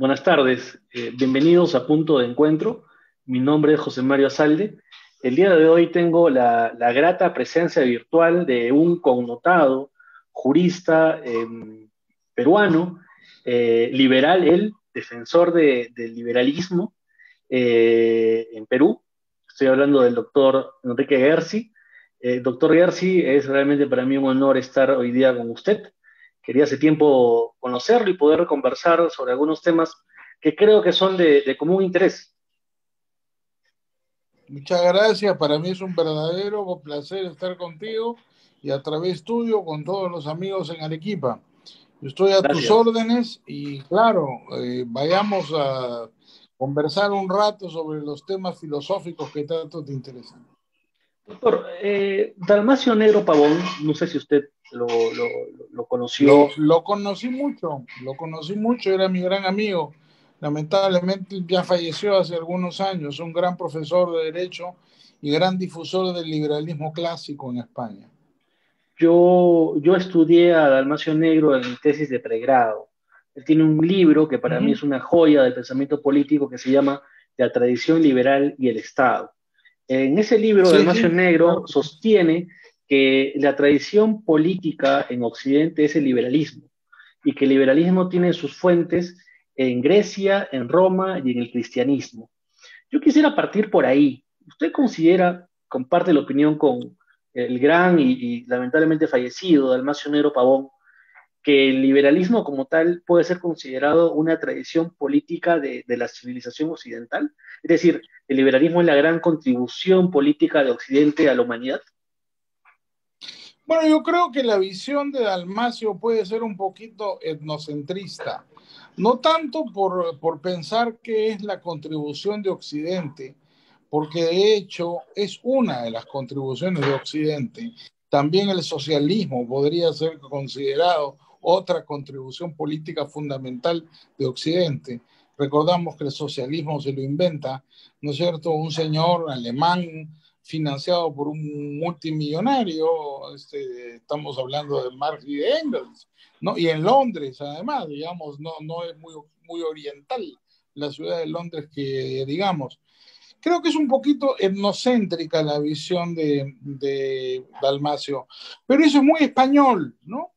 Buenas tardes, bienvenidos a Punto de Encuentro. Mi nombre es José Mario Azalde. El día de hoy tengo la grata presencia virtual de un connotado jurista peruano, liberal, él, defensor del liberalismo en Perú. Estoy hablando del doctor Enrique Gersi. Doctor Gersi, es realmente para mí un honor estar hoy día con usted. Quería hace tiempo conocerlo y poder conversar sobre algunos temas que creo que son de común interés. Muchas gracias, para mí es un verdadero placer estar contigo y a través tuyo con todos los amigos en Arequipa. Yo estoy a tus Gracias. órdenes y claro, vayamos a conversar un rato sobre los temas filosóficos que tanto te interesan. Doctor, Dalmacio Negro Pavón, no sé si usted lo conoció. Lo conocí mucho, era mi gran amigo. Lamentablemente ya falleció hace algunos años, un gran profesor de Derecho y gran difusor del liberalismo clásico en España. Yo estudié a Dalmacio Negro en mi tesis de pregrado. Él tiene un libro que para mí Ujú. es una joya del pensamiento político que se llama La tradición liberal y el Estado. En ese libro, Sí, Dalmacio sí, Negro claro que sí. sostiene que la tradición política en Occidente es el liberalismo y que el liberalismo tiene sus fuentes en Grecia, en Roma y en el cristianismo. Yo quisiera partir por ahí. ¿Usted considera, comparte la opinión con el gran y lamentablemente fallecido Dalmacio Negro Pavón, que el liberalismo como tal puede ser considerado una tradición política de la civilización occidental? Es decir, el liberalismo es la gran contribución política de Occidente a la humanidad. Bueno, yo creo que la visión de Dalmacio puede ser un poquito etnocentrista, no tanto por pensar que es la contribución de Occidente, porque de hecho es una de las contribuciones de Occidente. También el socialismo podría ser considerado otra contribución política fundamental de Occidente. Recordamos que el socialismo se lo inventa, ¿no es cierto?, un señor alemán financiado por un multimillonario, estamos hablando de Marx y de Engels, ¿no? Y en Londres, además, digamos, no es muy oriental la ciudad de Londres que, digamos. Creo que es un poquito etnocéntrica la visión de Dalmacio, pero eso es muy español, ¿no?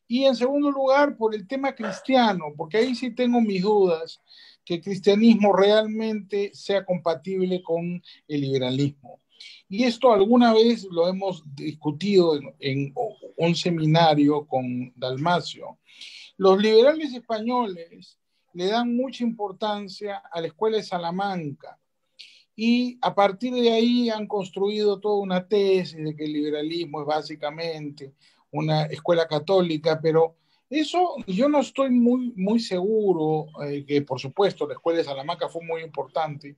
Y en segundo lugar, por el tema cristiano, porque ahí sí tengo mis dudas que el cristianismo realmente sea compatible con el liberalismo. Y esto alguna vez lo hemos discutido en un seminario con Dalmacio. Los liberales españoles le dan mucha importancia a la escuela de Salamanca y a partir de ahí han construido toda una tesis de que el liberalismo es básicamente una escuela católica, pero eso yo no estoy muy seguro, que por supuesto la escuela de Salamanca fue muy importante,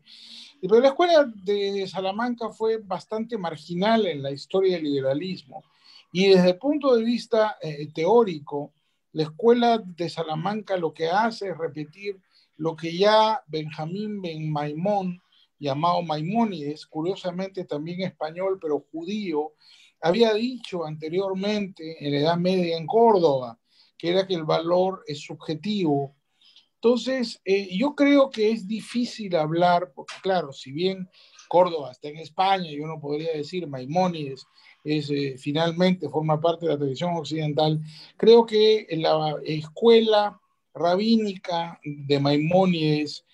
pero la escuela de Salamanca fue bastante marginal en la historia del liberalismo. Y desde el punto de vista teórico, la escuela de Salamanca lo que hace es repetir lo que ya Benjamín Ben Maimón, llamado Maimónides, curiosamente también español, pero judío, había dicho anteriormente en la Edad Media en Córdoba, que era que el valor es subjetivo. Entonces, yo creo que es difícil hablar, porque claro, si bien Córdoba está en España y uno podría decir Maimónides finalmente forma parte de la tradición occidental, creo que la escuela rabínica de Maimónides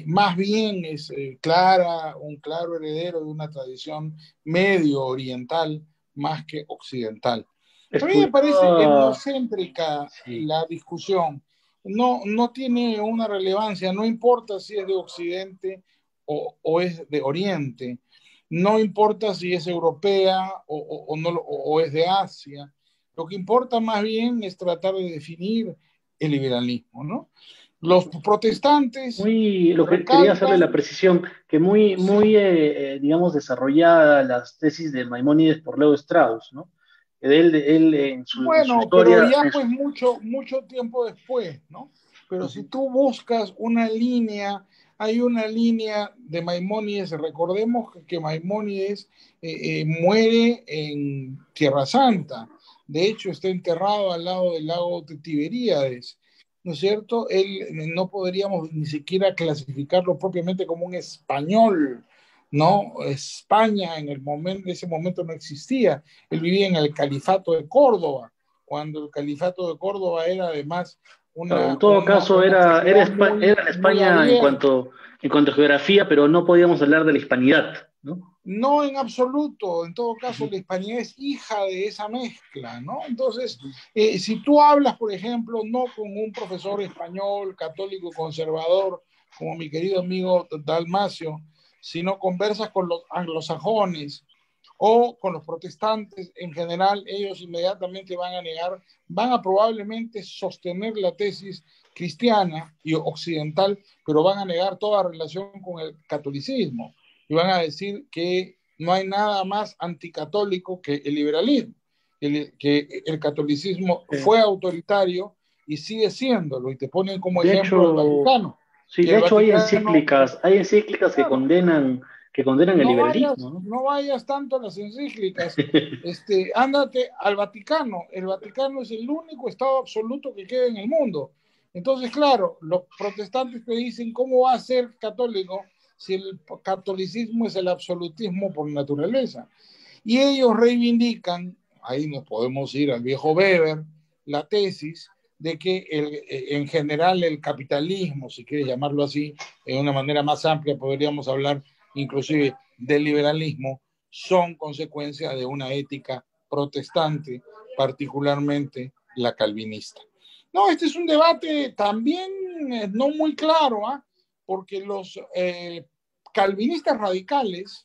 más bien es un claro heredero de una tradición medio oriental más que occidental. A mí me parece Estudiaba, etnocéntrica sí. la discusión, no tiene una relevancia, no importa si es de Occidente o es de Oriente, no importa si es europea no, o es de Asia, lo que importa más bien es tratar de definir el liberalismo, ¿no? Los protestantes Muy, lo que quería hacerle la recalcan, precisión, que muy sí, digamos, desarrollada las tesis de Maimónides por Leo Strauss, ¿no? Él en su bueno, pero historia, ya pues mucho tiempo después, ¿no? Pero si tú buscas una línea, hay una línea de Maimónides, recordemos que Maimónides muere en Tierra Santa, de hecho está enterrado al lado del lago de Tiberíades, ¿no es cierto? Él no podríamos ni siquiera clasificarlo propiamente como un español, ¿no? España en ese momento no existía. Él vivía en el Califato de Córdoba, cuando el Califato de Córdoba era además Claro, en todo caso una sociedad era en muy España abierta. en cuanto a geografía, pero no podíamos hablar de la hispanidad, ¿no? No en absoluto, en todo caso Ujú, la hispanidad es hija de esa mezcla, ¿no? Entonces, ujú. si tú hablas, por ejemplo, no con un profesor español, católico, conservador, como mi querido amigo Dalmacio, sino conversas con los anglosajones o con los protestantes en general, ellos inmediatamente van a negar, van a probablemente sostener la tesis cristiana y occidental, pero van a negar toda relación con el catolicismo y van a decir que no hay nada más anticatólico que el liberalismo, que el catolicismo Sí. fue autoritario y sigue siéndolo, y te ponen como De ejemplo el hecho, Vaticano, sí, que de el hecho Vaticano, hay encíclicas claro, que condenan el liberalismo, ¿no? no vayas tanto a las encíclicas, ándate al Vaticano. El Vaticano es el único Estado absoluto que queda en el mundo. Entonces, claro, los protestantes te dicen, ¿cómo va a ser católico si el catolicismo es el absolutismo por naturaleza? Y ellos reivindican, ahí nos podemos ir al viejo Weber, la tesis de que en general el capitalismo, si quieres llamarlo así, de una manera más amplia podríamos hablar inclusive del liberalismo, son consecuencia de una ética protestante, particularmente la calvinista. No, este es un debate también no muy claro, ¿eh? Porque los calvinistas radicales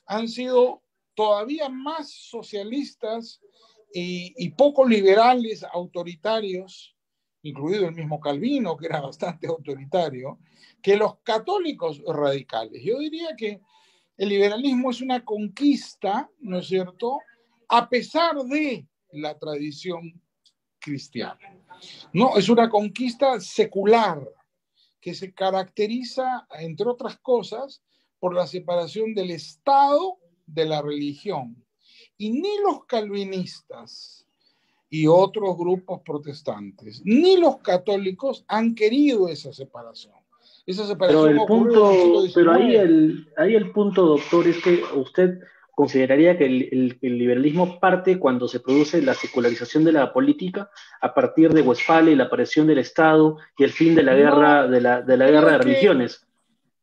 han sido todavía más socialistas y poco liberales, autoritarios, incluido el mismo Calvino, que era bastante autoritario, que los católicos radicales. Yo diría que el liberalismo es una conquista, ¿no es cierto?, a pesar de la tradición cristiana. No, es una conquista secular que se caracteriza, entre otras cosas, por la separación del Estado de la religión. Y ni los calvinistas y otros grupos protestantes, ni los católicos han querido esa separación. Esa Pero separación ocurrió en el siglo XIX. ahí el punto, doctor, es que usted consideraría que el liberalismo parte cuando se produce la secularización de la política a partir de Westfalia y la aparición del Estado y el fin de la No, guerra de la guerra creo de que, religiones.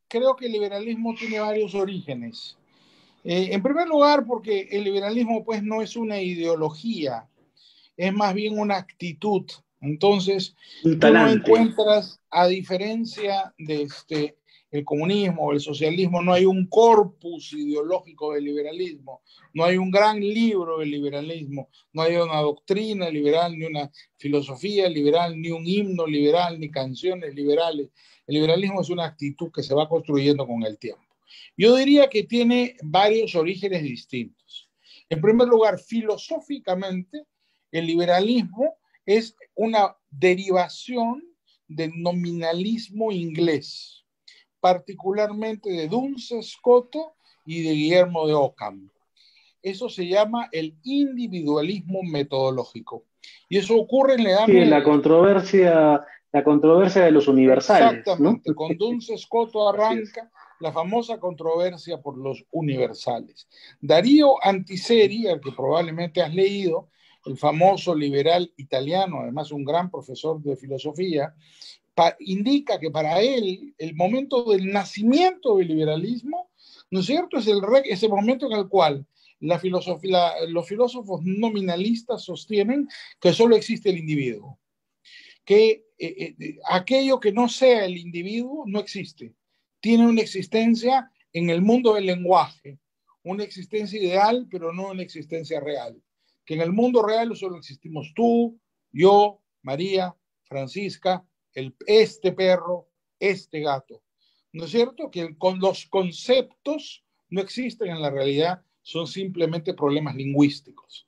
creo que el liberalismo tiene varios orígenes. En primer lugar, porque el liberalismo pues no es una ideología, es más bien una actitud. Entonces, Un tú no talante. encuentras, a diferencia de el comunismo o el socialismo, no hay un corpus ideológico del liberalismo, no hay un gran libro del liberalismo, no hay una doctrina liberal, ni una filosofía liberal, ni un himno liberal, ni canciones liberales. El liberalismo es una actitud que se va construyendo con el tiempo. Yo diría que tiene varios orígenes distintos. En primer lugar, filosóficamente, el liberalismo es una derivación del nominalismo inglés, particularmente de Duns Scott y de Guillermo de Ockham. Eso se llama el individualismo metodológico. Y eso ocurre en la Edad Sí, Media. la controversia de los universales, ¿no? Exactamente, con Duns Scott Así es. arranca la famosa controversia por los universales. Darío Antiseri, al que probablemente has leído, el famoso liberal italiano, además un gran profesor de filosofía, indica que para él el momento del nacimiento del liberalismo, ¿no es cierto?, es el momento en el cual los filósofos nominalistas sostienen que solo existe el individuo, que aquello que no sea el individuo no existe. Tiene una existencia en el mundo del lenguaje, una existencia ideal, pero no una existencia real. Que en el mundo real solo existimos tú, yo, María, Francisca, este perro, este gato. ¿No es cierto? Que con los conceptos no existen en la realidad, son simplemente problemas lingüísticos.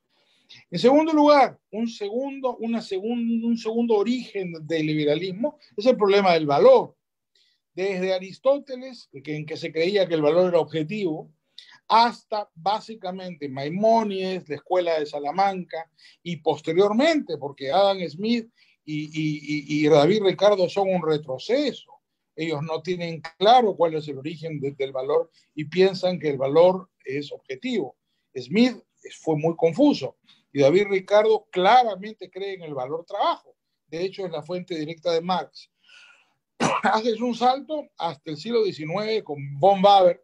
En segundo lugar, un segundo origen del liberalismo es el problema del valor. Desde Aristóteles, en que se creía que el valor era objetivo, hasta básicamente Maimónides, la Escuela de Salamanca, y posteriormente, porque Adam Smith y David Ricardo son un retroceso. Ellos no tienen claro cuál es el origen del valor y piensan que el valor es objetivo. Smith fue muy confuso y David Ricardo claramente cree en el valor trabajo. De hecho, es la fuente directa de Marx. Haces un salto hasta el siglo XIX con von Waber,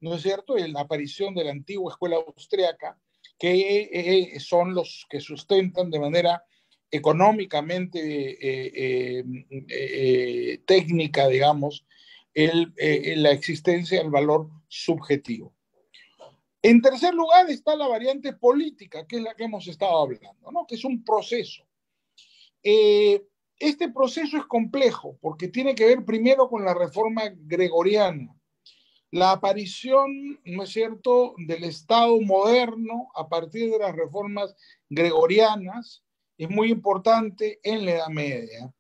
¿no es cierto? En la aparición de la antigua escuela austríaca, que son los que sustentan de manera económicamente técnica, digamos, la existencia del valor subjetivo. En tercer lugar está la variante política, que es la que hemos estado hablando, ¿no? Que es un proceso. Este proceso es complejo porque tiene que ver primero con la reforma gregoriana, la aparición, ¿no es cierto?, del Estado moderno a partir de las reformas gregorianas es muy importante en la Edad Media.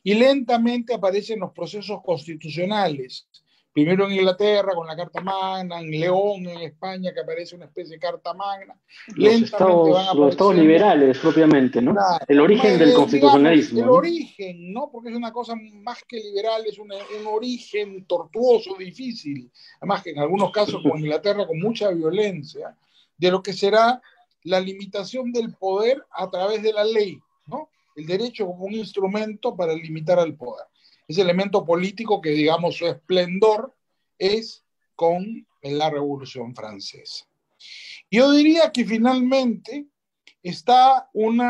Y lentamente aparecen los procesos constitucionales. Primero en Inglaterra con la Carta Magna, en León, en España, que aparece una especie de Carta Magna. Los estados liberales propiamente, ¿no? Claro, el origen del constitucionalismo. Digamos, el origen, ¿no? Porque es una cosa más que liberal, es un origen tortuoso, difícil. Además que en algunos casos, como en Inglaterra, con mucha violencia, de lo que será la limitación del poder a través de la ley, ¿no? El derecho como un instrumento para limitar al poder. Ese elemento político que, digamos, su esplendor es con la Revolución Francesa. Yo diría que finalmente está un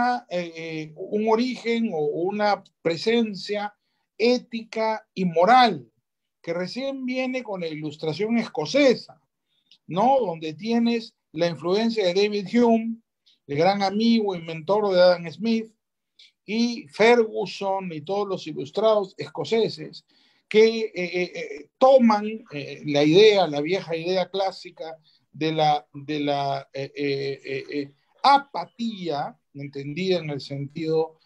origen o una presencia ética y moral que recién viene con la Ilustración escocesa, ¿no? Donde tienes la influencia de David Hume, el gran amigo y mentor de Adam Smith, y Ferguson y todos los ilustrados escoceses que toman la idea, la vieja idea clásica de la apatía, entendida en el sentido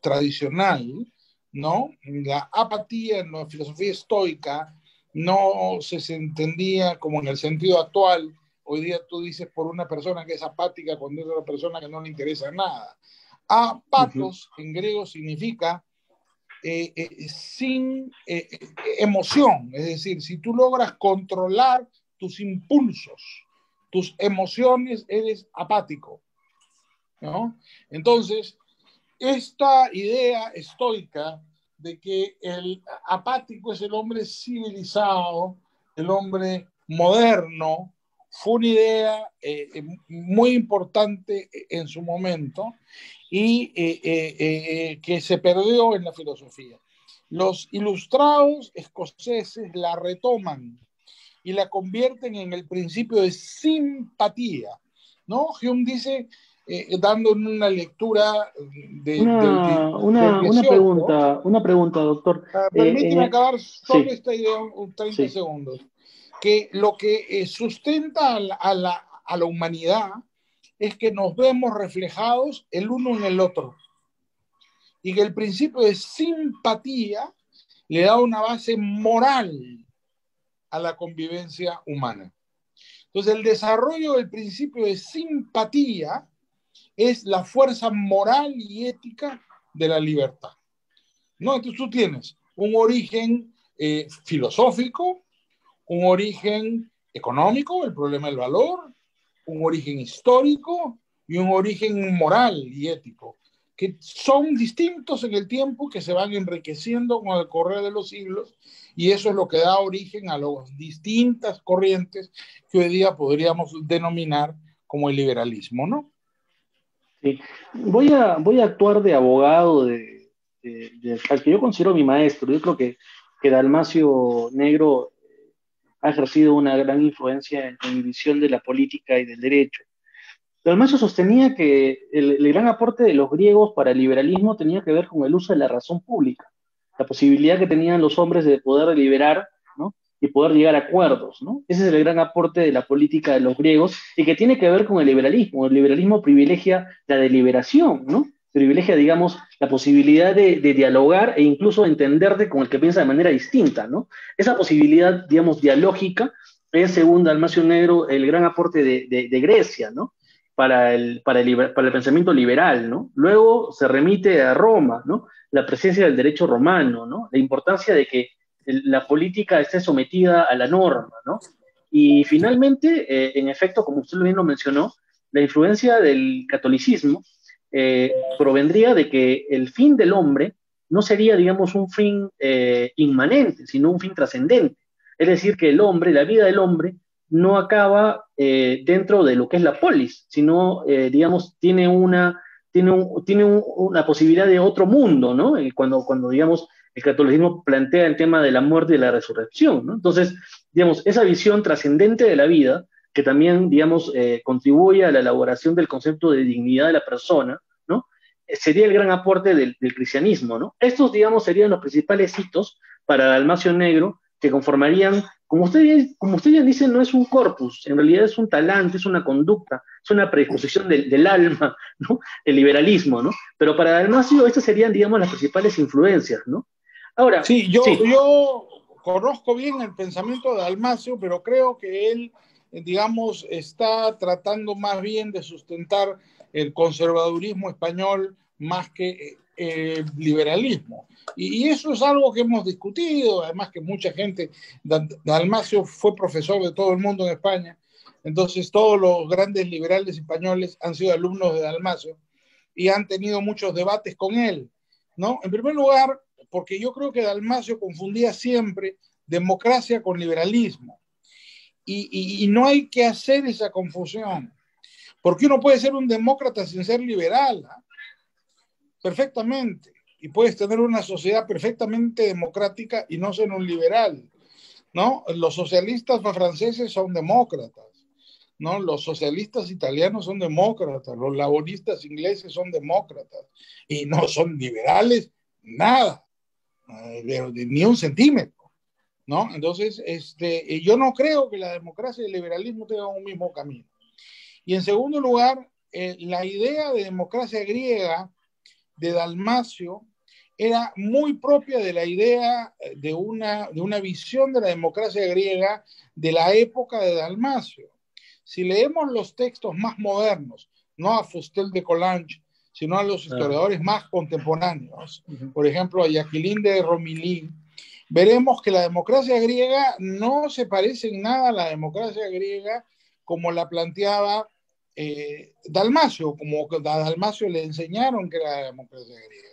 tradicional, ¿no? La apatía en la filosofía estoica no se entendía como en el sentido actual. Hoy día tú dices por una persona que es apática cuando es una persona que no le interesa nada. Apatos en griego significa sin emoción, es decir, si tú logras controlar tus impulsos, tus emociones, eres apático, ¿no? Entonces, esta idea estoica de que el apático es el hombre civilizado, el hombre moderno, fue una idea muy importante en su momento y que se perdió en la filosofía. Los ilustrados escoceses la retoman y la convierten en el principio de simpatía, ¿no? Hume dice, dando una lectura una pregunta, doctor. Permíteme acabar solo sí, esta idea, 30 sí. segundos. Que lo que sustenta a la humanidad es que nos vemos reflejados el uno en el otro. Y que el principio de simpatía le da una base moral a la convivencia humana. Entonces, el desarrollo del principio de simpatía es la fuerza moral y ética de la libertad, ¿no? Entonces tú tienes un origen filosófico, un origen económico, el problema del valor, un origen histórico y un origen moral y ético, que son distintos en el tiempo, que se van enriqueciendo con el correr de los siglos, y eso es lo que da origen a las distintas corrientes que hoy día podríamos denominar como el liberalismo, ¿no? Sí. Voy a actuar de abogado al que yo considero mi maestro. Yo creo que Dalmacio Negro ha ejercido una gran influencia en mi visión de la política y del derecho. Dalmacio sostenía que el gran aporte de los griegos para el liberalismo tenía que ver con el uso de la razón pública, la posibilidad que tenían los hombres de poder deliberar, ¿no? Y poder llegar a acuerdos, ¿no? Ese es el gran aporte de la política de los griegos y que tiene que ver con el liberalismo. El liberalismo privilegia la deliberación, ¿no? Privilegia, digamos, la posibilidad de dialogar e incluso entenderte con el que piensa de manera distinta, ¿no? Esa posibilidad, digamos, dialógica es, según Dalmacio Negro, el gran aporte de Grecia, ¿no? para el pensamiento liberal, ¿no? Luego se remite a Roma, ¿no? La presencia del derecho romano, ¿no? La importancia de que la política esté sometida a la norma, ¿no? Y finalmente, en efecto, como usted bien lo mencionó, la influencia del catolicismo provendría de que el fin del hombre no sería, digamos, un fin inmanente, sino un fin trascendente. Es decir, que el hombre, la vida del hombre, no acaba dentro de lo que es la polis, sino, digamos, tiene una posibilidad de otro mundo, ¿no? Cuando, digamos, el catolicismo plantea el tema de la muerte y la resurrección, ¿no? Entonces, digamos, esa visión trascendente de la vida, que también, digamos, contribuye a la elaboración del concepto de dignidad de la persona, ¿no? Sería el gran aporte del cristianismo, ¿no? Estos, digamos, serían los principales hitos para Dalmacio Negro que conformarían, como usted bien dice, no es un corpus, en realidad es un talante, es una conducta, es una predisposición del alma, ¿no? El liberalismo, ¿no? Pero para Dalmacio estas serían, digamos, las principales influencias, ¿no? Ahora, Sí, yo, sí, yo conozco bien el pensamiento de Dalmacio, pero creo que él, digamos, está tratando más bien de sustentar el conservadurismo español más que el liberalismo. Y eso es algo que hemos discutido, además que mucha gente, Dalmacio fue profesor de todo el mundo en España, entonces todos los grandes liberales españoles han sido alumnos de Dalmacio y han tenido muchos debates con él, ¿no? En primer lugar, porque yo creo que Dalmacio confundía siempre democracia con liberalismo. Y no hay que hacer esa confusión, porque uno puede ser un demócrata sin ser liberal, ¿eh? Perfectamente, y puedes tener una sociedad perfectamente democrática y no ser un liberal, ¿no? Los socialistas franceses son demócratas, ¿no? Los socialistas italianos son demócratas, los laboristas ingleses son demócratas, y no son liberales, nada, ni un centímetro, ¿no? Entonces, yo no creo que la democracia y el liberalismo tengan un mismo camino. Y en segundo lugar, la idea de democracia griega de Dalmacio era muy propia de la idea de una visión de la democracia griega de la época de Dalmacio. Si leemos los textos más modernos, no a Fustel de Coulanges, sino a los historiadores más contemporáneos, por ejemplo a Jacqueline de Romilly, veremos que la democracia griega no se parece en nada a la democracia griega como la planteaba Dalmacio, como a Dalmacio le enseñaron que era la democracia griega.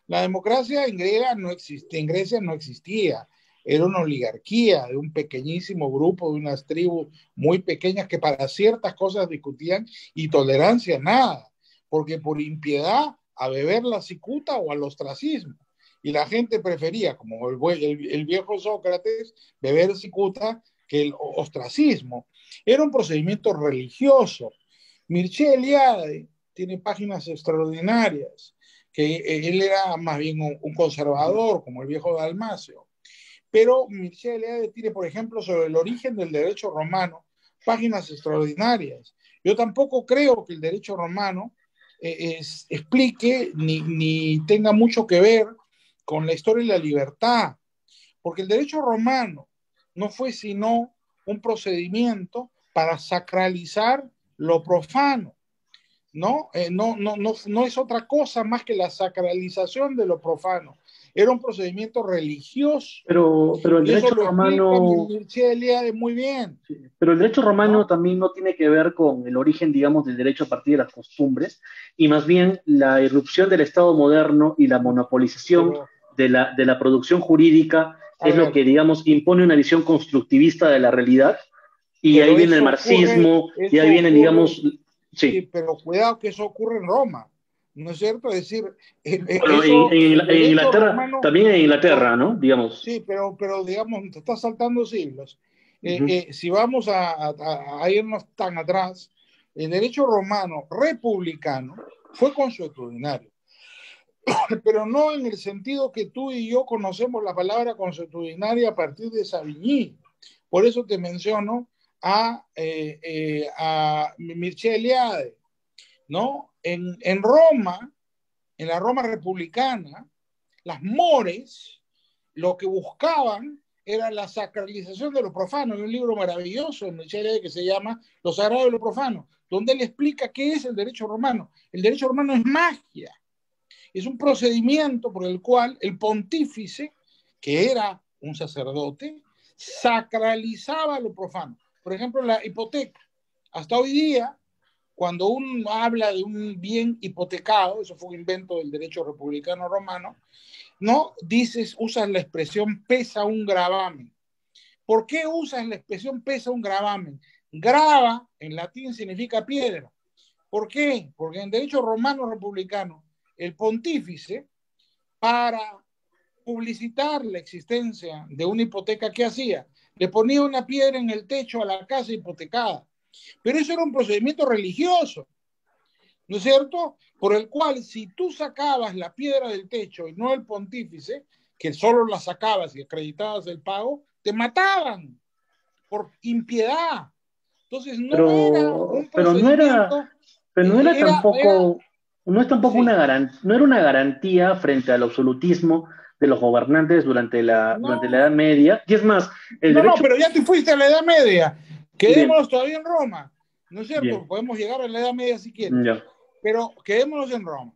La democracia en Grecia no existía, era una oligarquía de un pequeñísimo grupo, de unas tribus muy pequeñas que para ciertas cosas discutían y tolerancia nada, porque por impiedad a beber la cicuta o al ostracismo. Y la gente prefería, como el viejo Sócrates, beber cicuta que el ostracismo. Era un procedimiento religioso. Mircea Eliade tiene páginas extraordinarias, que él era más bien un conservador, como el viejo Dalmacio. Pero Mircea Eliade tiene, por ejemplo, sobre el origen del derecho romano, páginas extraordinarias. Yo tampoco creo que el derecho romano explique ni tenga mucho que ver con la historia y la libertad, porque el derecho romano no fue sino un procedimiento para sacralizar lo profano, ¿no? No es otra cosa más que la sacralización de lo profano. Era un procedimiento religioso. pero el Y eso derecho lo explica romano, Mircea Eliade muy bien, sí, pero el derecho romano ¿no? también no tiene que ver con el origen, digamos, del derecho a partir de las costumbres, y más bien la irrupción del Estado moderno y la monopolización Pero, de la producción jurídica a es lo ver, que, digamos, impone una visión constructivista de la realidad, y ahí pero viene el marxismo, y ahí eso vienen, ocurre, digamos, sí, sí. pero cuidado que eso ocurre en Roma, ¿no es cierto? Es decir, Bueno, en, el en- en derecho Inglaterra, romano, también en por, Inglaterra, ¿no? Digamos. sí, pero digamos, te está saltando siglos. Ujú. Si vamos a irnos tan atrás, el derecho romano republicano fue consuetudinario, pero no en el sentido que tú y yo conocemos la palabra consuetudinaria a partir de Savigny. Por eso te menciono a Mircea Eliade, ¿no? En Roma, en la Roma republicana, las mores lo que buscaban era la sacralización de lo profano. Hay un libro maravilloso de Michel que se llama Lo sagrado de lo profano, donde él explica qué es el derecho romano. El derecho romano es magia. Es un procedimiento por el cual el pontífice, que era un sacerdote, sacralizaba lo profano. Por ejemplo, la hipoteca. Hasta hoy día, cuando uno habla de un bien hipotecado, eso fue un invento del derecho republicano romano, no dices, usas la expresión pesa un gravamen. ¿Por qué usas la expresión pesa un gravamen? Grava en latín significa piedra. ¿Por qué? Porque en derecho romano republicano, el pontífice, para publicitar la existencia de una hipoteca, ¿qué hacía? Le ponía una piedra en el techo a la casa hipotecada. Pero eso era un procedimiento religioso, ¿no es cierto? Por el cual, si tú sacabas la piedra del techo y no el pontífice, que solo la sacabas y acreditabas el pago, te mataban por impiedad. Entonces, no era un Pero no era, procedimiento, pero no era era, tampoco, no es tampoco sí, no era una garantía frente al absolutismo de los gobernantes durante la Edad no, Media. Y es más, el no, derecho, pero ya te fuiste a la Edad Media. bien, Quedémonos todavía en Roma, ¿no es cierto? bien, Podemos llegar a la Edad Media si quieres, ya. pero quedémonos en Roma.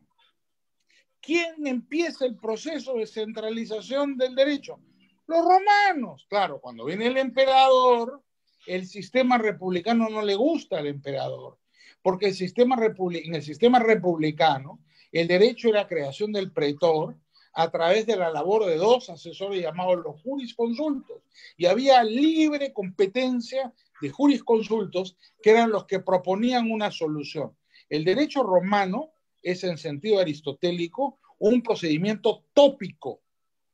¿Quién empieza el proceso de centralización del derecho? Los romanos. Claro, cuando viene el emperador, el sistema republicano no le gusta al emperador, porque en el sistema republicano el derecho era creación del pretor a través de la labor de dos asesores llamados los jurisconsultos, y había libre competencia de jurisconsultos que eran los que proponían una solución. El derecho romano es en sentido aristotélico un procedimiento tópico,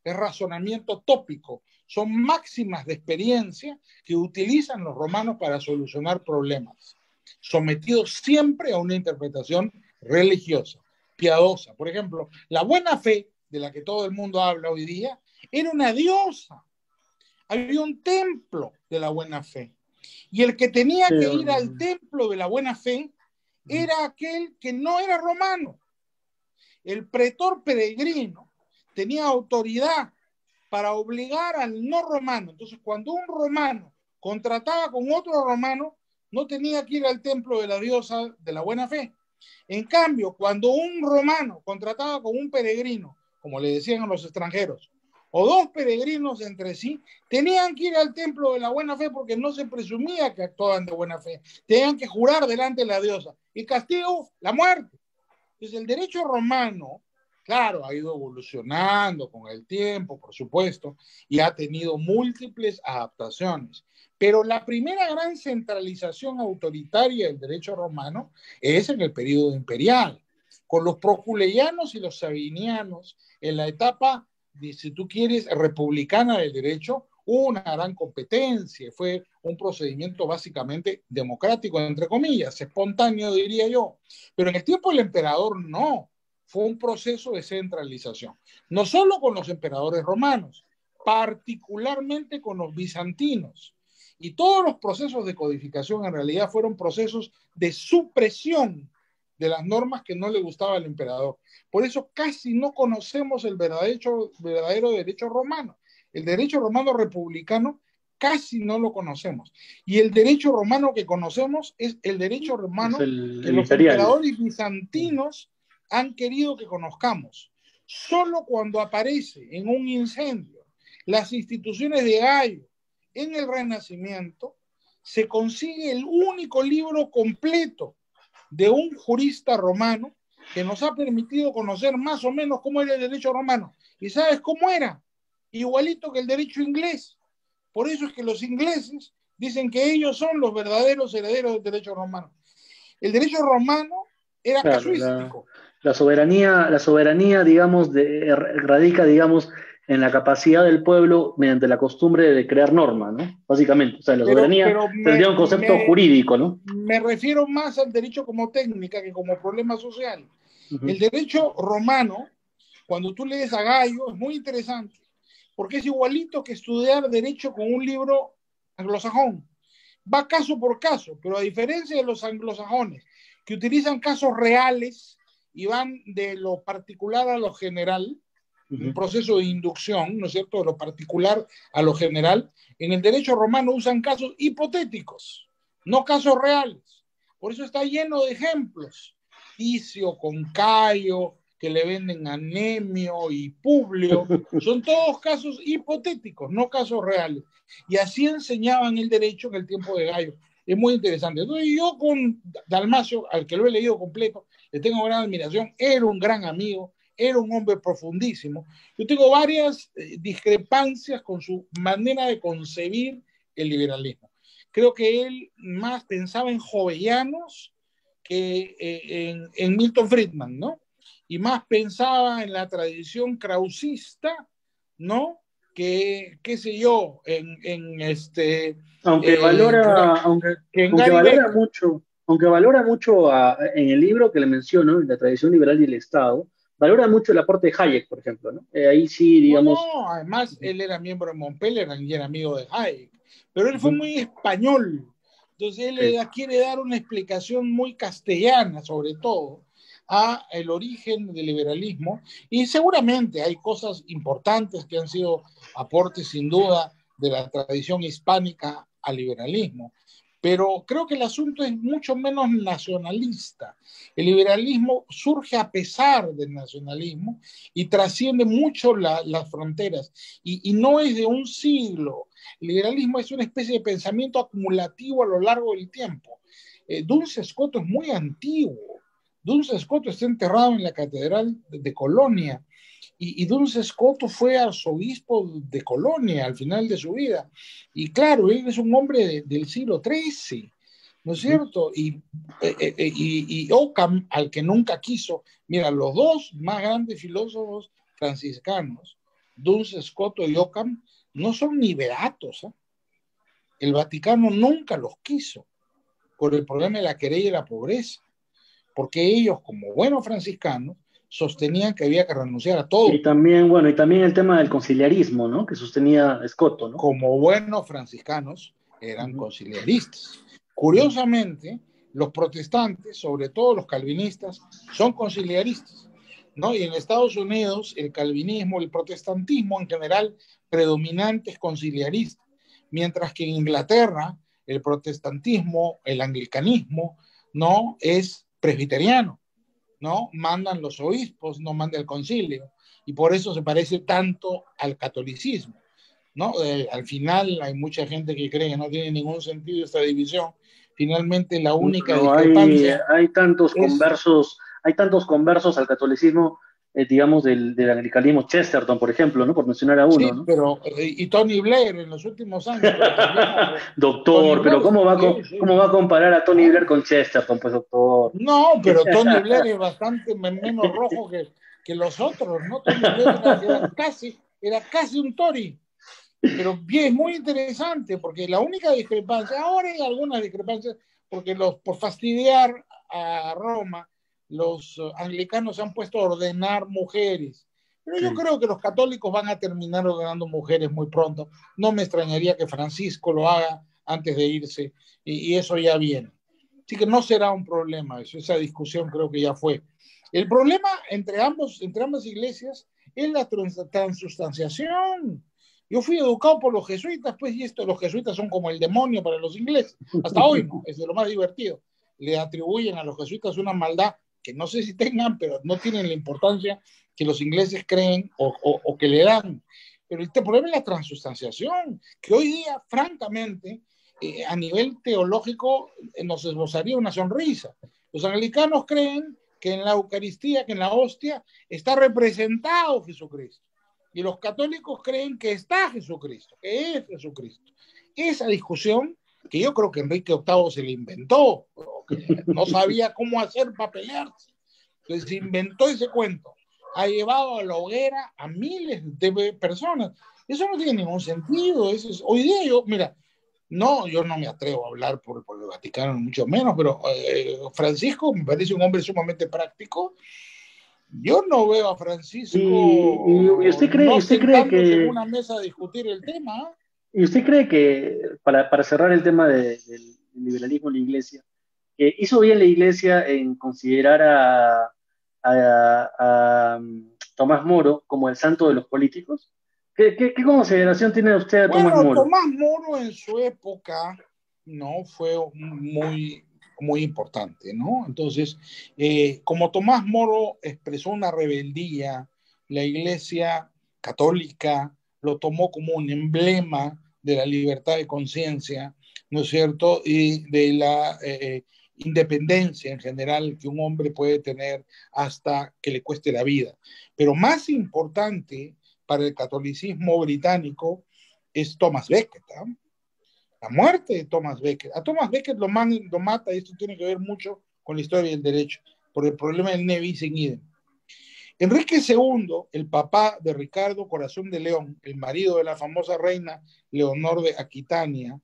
es razonamiento tópico, son máximas de experiencia que utilizan los romanos para solucionar problemas, sometidos siempre a una interpretación religiosa, piadosa. Por ejemplo, la buena fe, de la que todo el mundo habla hoy día, era una diosa. Había un templo de la buena fe. Y el que tenía Sí, que ir al templo de la buena fe era aquel que no era romano. El pretor peregrino tenía autoridad para obligar al no romano. Entonces, cuando un romano contrataba con otro romano, no tenía que ir al templo de la diosa de la buena fe. En cambio, cuando un romano contrataba con un peregrino, como le decían a los extranjeros, o dos peregrinos entre sí, tenían que ir al templo de la buena fe porque no se presumía que actuaban de buena fe. Tenían que jurar delante de la diosa. Y castigo, la muerte. Entonces, el derecho romano, claro, ha ido evolucionando con el tiempo, por supuesto, y ha tenido múltiples adaptaciones. Pero la primera gran centralización autoritaria del derecho romano es en el periodo imperial, con los proculeianos y los sabinianos, en la etapa, si tú quieres, republicana del derecho, hubo una gran competencia, fue un procedimiento básicamente democrático, entre comillas, espontáneo, diría yo. Pero en el tiempo del emperador no, fue un proceso de centralización. No solo con los emperadores romanos, particularmente con los bizantinos. Y todos los procesos de codificación en realidad fueron procesos de supresión de las normas que no le gustaba al emperador. Por eso casi no conocemos el verdadero derecho romano. El derecho romano republicano casi no lo conocemos. Y el derecho romano que conocemos es el derecho es romano que el los imperial. emperadores bizantinos han querido que conozcamos. Solo cuando aparece en un incendio las instituciones de Gallo en el Renacimiento, se consigue el único libro completo de un jurista romano que nos ha permitido conocer más o menos cómo era el derecho romano. ¿Y sabes cómo era? Igualito que el derecho inglés. Por eso es que los ingleses dicen que ellos son los verdaderos herederos del derecho romano. El derecho romano era Claro, casuístico. la soberanía, digamos, radica, digamos, en la capacidad del pueblo mediante la costumbre de crear normas, ¿no? Básicamente, o sea, la soberanía Pero tendría un concepto jurídico, ¿no? me refiero más al derecho como técnica que como problema social. El Ujú. derecho romano, cuando tú lees a Gallo, es muy interesante, porque es igualito que estudiar derecho con un libro anglosajón. Va caso por caso, pero a diferencia de los anglosajones, que utilizan casos reales y van de lo particular a lo general, un Ujú. proceso de inducción, ¿no es cierto?, de lo particular a lo general. En el derecho romano usan casos hipotéticos, no casos reales. Por eso está lleno de ejemplos. Ticio con Cayo, que le venden a Nemio y Publio, son todos casos hipotéticos, no casos reales. Y así enseñaban el derecho en el tiempo de Gallo. Es muy interesante. Entonces yo con Dalmacio, al que lo he leído completo, le tengo gran admiración, era un gran amigo, era un hombre profundísimo. Yo tengo varias discrepancias con su manera de concebir el liberalismo. Creo que él más pensaba en jovellanos que en Milton Friedman, ¿no? Y más pensaba en la tradición krausista, ¿no? Que, qué sé yo, Aunque eh, valora, aunque, que en aunque Gary valora Becker. mucho, aunque valora mucho en el libro que le menciono, en la tradición liberal y el Estado, valora mucho el aporte de Hayek, por ejemplo, ¿no? Ahí sí, No, digamos. no, además él era miembro de Montpellier y era amigo de Hayek, pero él fue Ujú, muy español, entonces él sí. quiere dar una explicación muy castellana, sobre todo, a el origen del liberalismo, y seguramente hay cosas importantes que han sido aportes sin duda de la tradición hispánica al liberalismo, pero creo que el asunto es mucho menos nacionalista. El liberalismo surge a pesar del nacionalismo y trasciende mucho las fronteras y no es de un siglo. El liberalismo es una especie de pensamiento acumulativo a lo largo del tiempo. Duns Scoto es muy antiguo. Duns Scoto está enterrado en la Catedral de Colonia y Duns Scoto fue arzobispo de Colonia al final de su vida. Y claro, él es un hombre del siglo XIII, ¿no es Ujú. cierto? Y Ockham, al que nunca quiso, mira, los dos más grandes filósofos franciscanos, Duns Scoto y Ockham, no son ni beatos, ¿eh? El Vaticano nunca los quiso por el problema de la querella y la pobreza, porque ellos, como buenos franciscanos, sostenían que había que renunciar a Y todo. también, bueno, y también el tema del conciliarismo, ¿no? Que sostenía Escoto, ¿no? Como buenos franciscanos, eran Ujú, conciliaristas. ujú. Curiosamente, los protestantes, sobre todo los calvinistas, son conciliaristas, ¿no? Y en Estados Unidos, el calvinismo, el protestantismo en general, predominante es conciliarista, mientras que en Inglaterra, el protestantismo, el anglicanismo, ¿no? Es presbiteriano, ¿no? Mandan los obispos, no manda el concilio, y por eso se parece tanto al catolicismo. ¿No? Al final hay mucha gente que cree que no tiene ningún sentido esta división. Finalmente la única Bueno, hay, discrepancia es, hay tantos conversos al catolicismo, digamos, del anglicanismo, Chesterton, por ejemplo, ¿no? Por mencionar a uno, sí, ¿no? pero, y Tony Blair en los últimos años, pero también, ojo, Tony Doctor, pero Blair, sí, cómo sí, va a comparar a Tony Blair no, con Chesterton? Pues, doctor. no, pero Tony Blair es bastante menos rojo que los otros, ¿no? Tony Blair era casi un Tory. Pero bien, muy interesante, porque la única discrepancia, ahora hay algunas discrepancias, porque por fastidiar a Roma, los anglicanos se han puesto a ordenar mujeres. Pero yo Sí. creo que los católicos van a terminar ordenando mujeres muy pronto. No me extrañaría que Francisco lo haga antes de irse, y eso ya viene. Así que no será un problema eso, esa discusión creo que ya fue. El problema entre ambas iglesias es la transustanciación. Yo fui educado por los jesuitas, pues, y los jesuitas son como el demonio para los ingleses. Hasta hoy, ¿no? Es de lo más divertido. Le atribuyen a los jesuitas una maldad que no sé si tengan, pero no tienen la importancia que los ingleses creen o que le dan. Pero el problema es la transustanciación, que hoy día, francamente, a nivel teológico, nos esbozaría una sonrisa. Los anglicanos creen que en la Eucaristía, que en la hostia, está representado Jesucristo. Y los católicos creen que está Jesucristo, que es Jesucristo. Esa discusión, que yo creo que Enrique VIII se le inventó, que no sabía cómo hacer para pelearse. Entonces se inventó ese cuento. Ha llevado a la hoguera a miles de personas. Eso no tiene ningún sentido. Hoy día mira, no, yo no me atrevo a hablar por el Vaticano, mucho menos, pero Francisco me parece un hombre sumamente práctico. Yo no veo a Y Francisco no usted cree sentándose en que, una mesa a discutir el tema. y usted cree que, para cerrar el tema del liberalismo en la iglesia, hizo bien la iglesia en considerar a Tomás Moro como el santo de los políticos? ¿Qué consideración tiene usted a Tomás Bueno, Moro? Tomás Moro en su época no fue muy importante, ¿no? Entonces, como Tomás Moro expresó una rebeldía, la Iglesia Católica lo tomó como un emblema de la libertad de conciencia, ¿no es cierto? Y de la independencia en general que un hombre puede tener hasta que le cueste la vida. Pero más importante para el catolicismo británico es Thomas Becket, ¿eh? La muerte de Thomas Becket. A Thomas Becket lo mata, y esto tiene que ver mucho con la historia del derecho, por el problema del ne bis in idem. Enrique II, el papá de Ricardo Corazón de León, el marido de la famosa reina Leonor de Aquitania,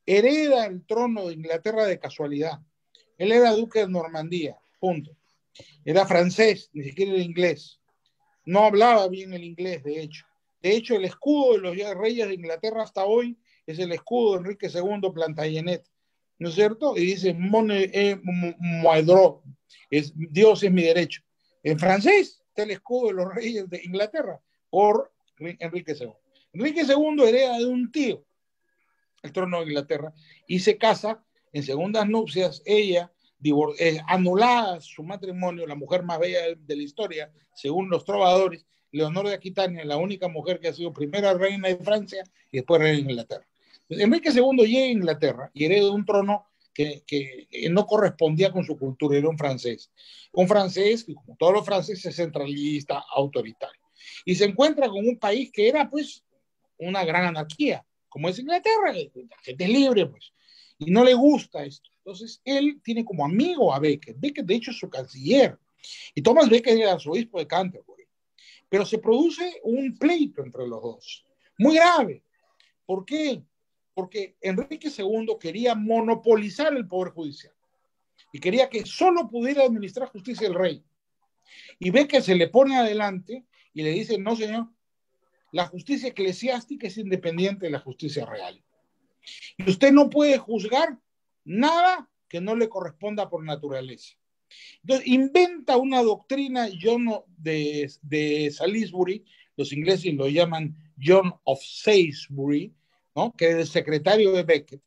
hereda el trono de Inglaterra de casualidad. Él era duque de Normandía, punto. Era francés, ni siquiera era inglés. No hablaba bien el inglés, de hecho. De hecho, el escudo de los reyes de Inglaterra hasta hoy es el escudo de Enrique II Plantagenet, ¿no es cierto? Y dice, Dios es mi derecho. En francés está el escudo de los reyes de Inglaterra por Enrique II. Enrique II hereda de un tío el trono de Inglaterra y se casa en segundas nupcias, ella anulada su matrimonio, la mujer más bella de la historia, según los trovadores, Leonor de Aquitania, la única mujer que ha sido primera reina de Francia y después reina de Inglaterra. Entonces, Enrique II llega a Inglaterra y hereda un trono que no correspondía con su cultura, era un francés que, como todos los franceses, es centralista, autoritario. Y se encuentra con un país que era, pues, una gran anarquía, como es Inglaterra, la gente es libre, pues, y no le gusta esto. Entonces, él tiene como amigo a Becket. Becket, de hecho, es su canciller. Y Thomas Becket era arzobispo de Canterbury. Pero se produce un pleito entre los dos, muy grave. ¿Por qué? Porque Enrique II quería monopolizar el poder judicial y quería que solo pudiera administrar justicia el rey. Y Becket se le pone adelante y le dice, no, señor, la justicia eclesiástica es independiente de la justicia real. Y usted no puede juzgar nada que no le corresponda por naturaleza. Entonces, inventa una doctrina John de Salisbury, los ingleses lo llaman John of Salisbury, ¿no? Que es el secretario de Becket.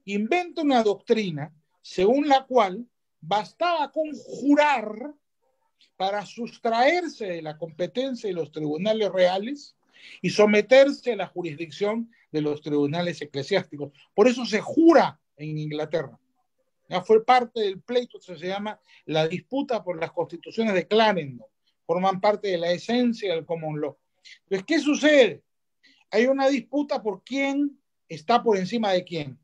Inventa una doctrina según la cual bastaba conjurar para sustraerse de la competencia de los tribunales reales y someterse a la jurisdicción de los tribunales eclesiásticos. Por eso se jura en Inglaterra. Ya fue parte del pleito que se llama la disputa por las constituciones de Clarendon. Forman parte de la esencia del common law. Entonces, ¿qué sucede? Hay una disputa por quién está por encima de quién.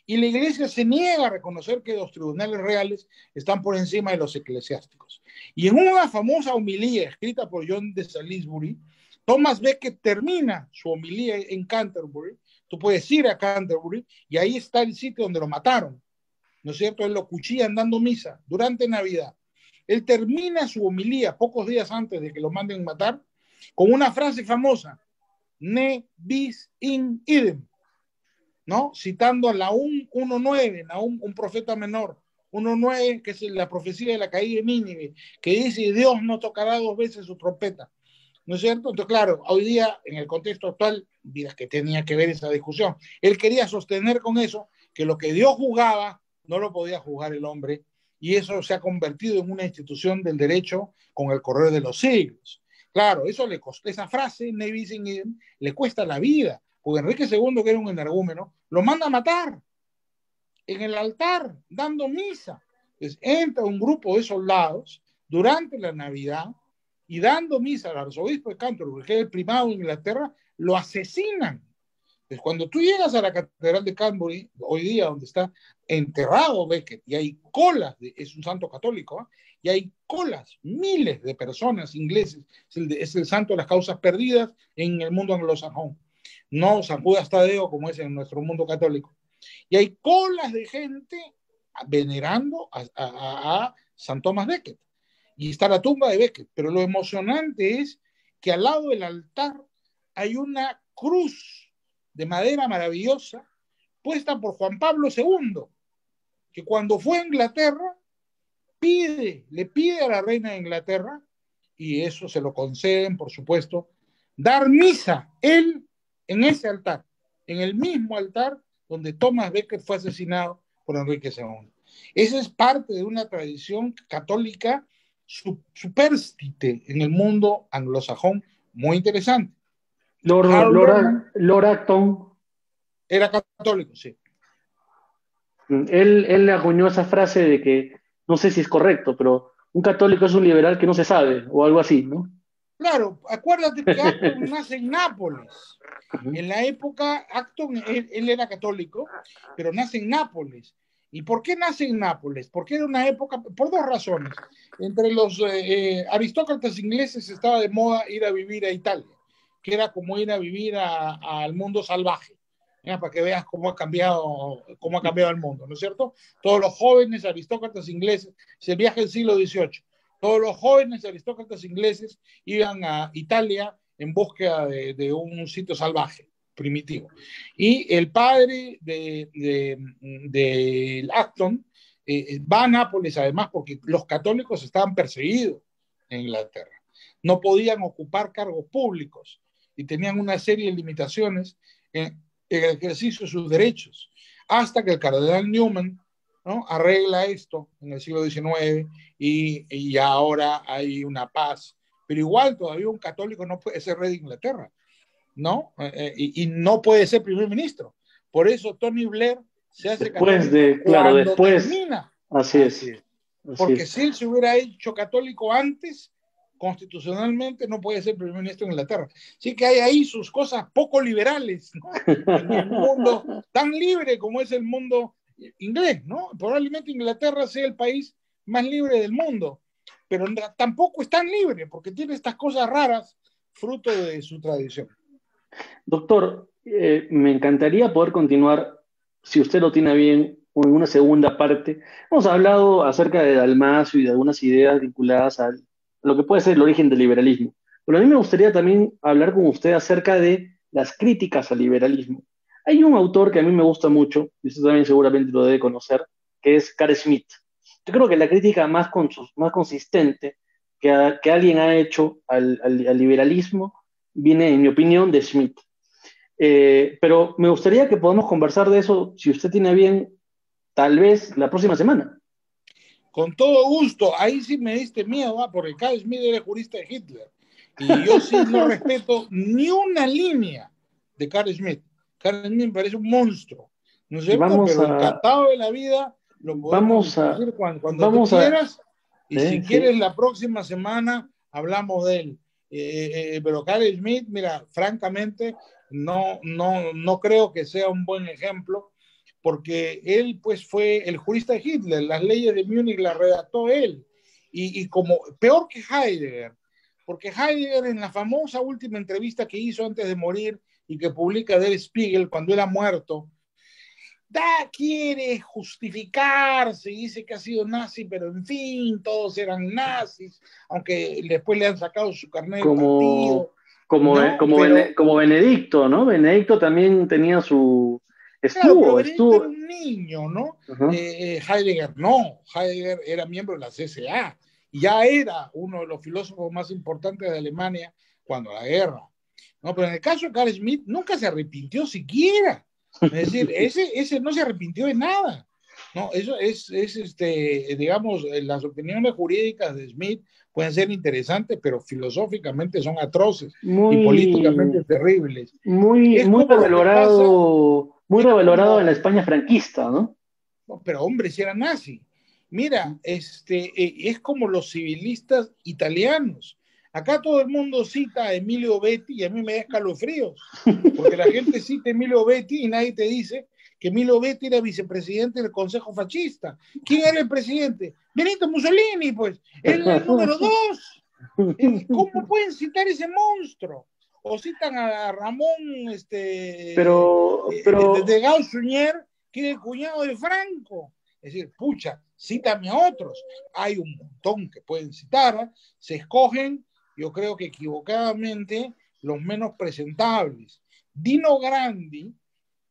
Y la iglesia se niega a reconocer que los tribunales reales están por encima de los eclesiásticos. Y en una famosa homilía escrita por John de Salisbury, Thomas Becket termina su homilía en Canterbury. Tú puedes ir a Canterbury y ahí está el sitio donde lo mataron, ¿no es cierto? Él lo cuchillan dando misa durante Navidad. Él termina su homilía pocos días antes de que lo manden matar con una frase famosa, ne bis in idem, ¿no? Citando a Nahum 1.9, Nahum, un profeta menor, 1.9, que es la profecía de la caída de Nínive, que dice, Dios no tocará dos veces su trompeta, ¿no es cierto? Entonces, claro, hoy día, en el contexto actual, dirás que tenía que ver esa discusión. Él quería sostener con eso que lo que Dios juzgaba no lo podía juzgar el hombre, y eso se ha convertido en una institución del derecho con el correr de los siglos. Claro, eso le costó, esa frase, le cuesta la vida, porque Enrique II, que era un energúmeno, lo manda a matar en el altar, dando misa. Entonces, entra un grupo de soldados durante la Navidad y dando misa al arzobispo de Canterbury, que es el primado de Inglaterra, lo asesinan. Entonces, cuando tú llegas a la catedral de Canterbury, hoy día donde está enterrado Becket, y hay colas, es un santo católico, ¿eh? Y hay colas, miles de personas ingleses, es el santo de las causas perdidas en el mundo anglosajón, no San Judas Tadeo como es en nuestro mundo católico. Y hay colas de gente venerando a San Thomas Becket. Y está la tumba de Becket. Pero lo emocionante es que al lado del altar hay una cruz de madera maravillosa puesta por Juan Pablo II, que cuando fue a Inglaterra le pide a la reina de Inglaterra y eso se lo conceden, por supuesto, dar misa, él en ese altar, en el mismo altar donde Thomas Becket fue asesinado por Enrique II. Esa es parte de una tradición católica supérstite en el mundo anglosajón, muy interesante. Harold Lerman Lord Acton, era católico, sí. él acuñó esa frase de que, no sé si es correcto, pero un católico es un liberal que no se sabe, o algo así, ¿no? Claro, acuérdate que Acton nace en Nápoles. En la época, Acton, él era católico, pero nace en Nápoles. ¿Y por qué nace en Nápoles? Porque era una época, por dos razones. Entre los aristócratas ingleses estaba de moda ir a vivir a Italia, que era como ir a vivir al mundo salvaje. Para que veas cómo ha cambiado el mundo, ¿no es cierto? Todos los jóvenes aristócratas ingleses, se viaja el siglo XVIII, todos los jóvenes aristócratas ingleses iban a Italia en búsqueda de un sitio salvaje, primitivo. Y el padre de Acton va a Nápoles además porque los católicos estaban perseguidos en Inglaterra. No podían ocupar cargos públicos y tenían una serie de limitaciones en el ejercicio de sus derechos, hasta que el cardenal Newman, ¿no?, arregla esto en el siglo XIX y ya ahora hay una paz. Pero igual todavía un católico no puede ser rey de Inglaterra, ¿no? Y no puede ser primer ministro. Por eso Tony Blair se hace después católico de, claro, cuando después, termina. así es, así Porque es. si él se hubiera hecho católico antes, constitucionalmente no puede ser primer ministro de Inglaterra. Así que hay ahí sus cosas poco liberales, ¿no? En el mundo tan libre como es el mundo inglés, ¿no? Probablemente Inglaterra sea el país más libre del mundo, pero tampoco es tan libre porque tiene estas cosas raras fruto de su tradición. Doctor, me encantaría poder continuar, si usted lo tiene bien, en una segunda parte. Hemos hablado acerca de Dalmacio y de algunas ideas vinculadas a lo que puede ser el origen del liberalismo. Pero a mí me gustaría también hablar con usted acerca de las críticas al liberalismo. Hay un autor que a mí me gusta mucho, y usted también seguramente lo debe conocer, que es Carl Schmitt. Yo creo que la crítica más consistente que alguien ha hecho al liberalismo viene, en mi opinión, de Schmitt. Pero me gustaría que podamos conversar de eso, si usted tiene bien, tal vez la próxima semana. Con todo gusto, ahí sí me diste miedo, porque Carl Schmitt era jurista de Hitler. Y yo sí no respeto ni una línea de Carl Schmitt. Carl Schmitt me parece un monstruo, ¿no es cierto? Vamos Pero a, encantado de la vida, lo podemos vamos a, discutir cuando tú vamos a, quieras. Y sí, si quieres, sí. la próxima semana hablamos de él. Pero Carl Schmitt, mira, francamente, no creo que sea un buen ejemplo porque él pues fue el jurista de Hitler, las leyes de Múnich las redactó él, y como peor que Heidegger, porque Heidegger en la famosa última entrevista que hizo antes de morir y que publica Der Spiegel cuando él ha muerto, quiere justificarse y dice que ha sido nazi, pero en fin, todos eran nazis, aunque después le han sacado su carnet de Como, partido, ¿no? Pero como Benedicto, ¿no? Benedicto también tenía su... claro, pero Benedicto era Estuvo. un niño, ¿no? Ajá. Heidegger no, Heidegger era miembro de la CSA y ya era uno de los filósofos más importantes de Alemania cuando la guerra, ¿no? Pero en el caso de Carl Schmitt nunca se arrepintió siquiera, es decir, ese no se arrepintió de nada, ¿no? Eso digamos, las opiniones jurídicas de Schmitt pueden ser interesantes, pero filosóficamente son atroces y políticamente Muy, terribles. muy, Es como lo que pasa, muy es revalorado en la como España franquista, ¿no? no, pero hombre, si era nazi. Mira, es como los civilistas italianos. Acá todo el mundo cita a Emilio Betti y a mí me da escalofríos, porque la gente cita a Emilio Betti y nadie te dice que Emilio Betti era vicepresidente del Consejo Fascista. ¿Quién era el presidente? Benito Mussolini, pues. Él era el número 2. ¿Cómo pueden citar ese monstruo? O citan a Ramón Pero de Gauss-Suñer, que era el cuñado de Franco. Es decir, pucha, cítame a otros. Hay un montón que pueden citar, se escogen, yo creo que equivocadamente, los menos presentables. Dino Grandi,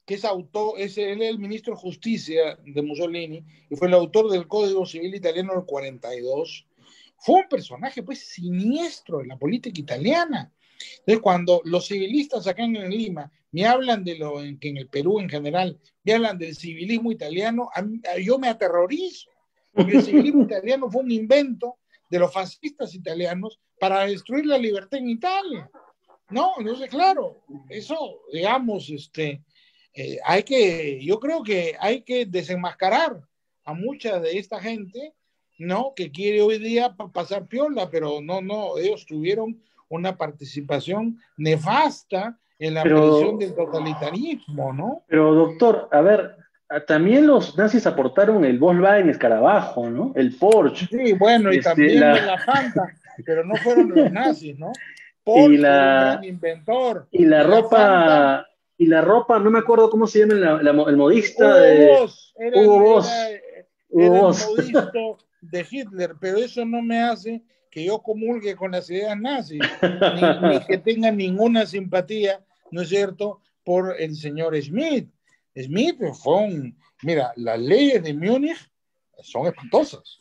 que es autor, él es el ministro de Justicia de Mussolini y fue el autor del Código Civil Italiano del 42, fue un personaje pues siniestro de la política italiana. Entonces, cuando los civilistas acá en Lima me hablan de lo que en el Perú en general, me hablan del civilismo italiano, yo me aterrorizo, porque el civilismo italiano fue un invento de los fascistas italianos para destruir la libertad en Italia. No, entonces, claro, eso, digamos, yo creo que hay que desenmascarar a mucha de esta gente, ¿no? Que quiere hoy día pasar piola, pero no, ellos tuvieron una participación nefasta en la presión Pero, del totalitarismo, ¿no? pero doctor, a ver, también los nazis aportaron el Volkswagen Escarabajo, ¿no? El Porsche, Sí, bueno, y también la, la Fanta, pero no fueron los nazis, ¿no? y Paul fue un gran la, inventor, y la y la Fanta, ropa, y la ropa, no me acuerdo cómo se llama el modista Hugo de Boss era Hugo Boss, Hugo era el Boss. modisto de Hitler, pero eso no me hace que yo comulgue con las ideas nazis, ni que tenga ninguna simpatía, ¿no es cierto?, por el señor Schmidt. Schmidt fue mira, las leyes de Múnich son espantosas.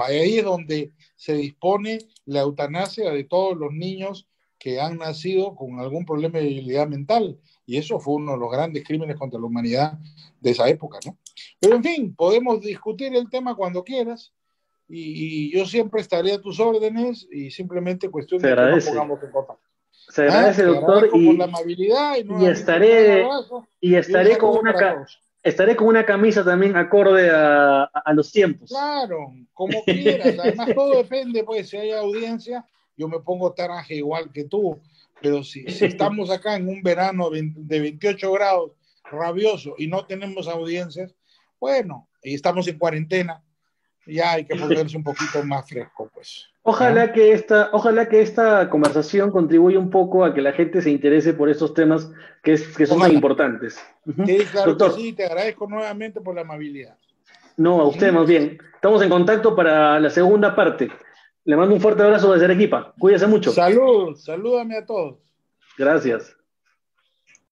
Ahí es donde se dispone la eutanasia de todos los niños que han nacido con algún problema de debilidad mental. Y eso fue uno de los grandes crímenes contra la humanidad de esa época, ¿no? Pero en fin, podemos discutir el tema cuando quieras y yo siempre estaré a tus órdenes y simplemente cuestión Se de que nos agradece, pongamos en contacto. se Ah, agradece, te doctor, agradezco por la amabilidad y y nuevamente un gran estaré, abrazo y y un estaré con saludo para todos. estaré con una camisa también acorde a los tiempos. Claro, como quieras. Además, todo depende, pues, si hay audiencia, yo me pongo traje igual que tú. Pero si estamos acá en un verano de 28 grados rabioso y no tenemos audiencias, bueno, y estamos en cuarentena, ya hay que volverse un poquito más fresco, pues. ¿Ah? Ojalá que esta conversación contribuya un poco a que la gente se interese por estos temas que son tan Ojalá. importantes. Ujú. Sí, claro que Doctor, sí. Te agradezco nuevamente por la amabilidad. no, a usted ¿Mm? más bien. Estamos en contacto para la segunda parte. Le mando un fuerte abrazo desde Arequipa. Cuídese mucho. Salud, salúdame a todos. Gracias.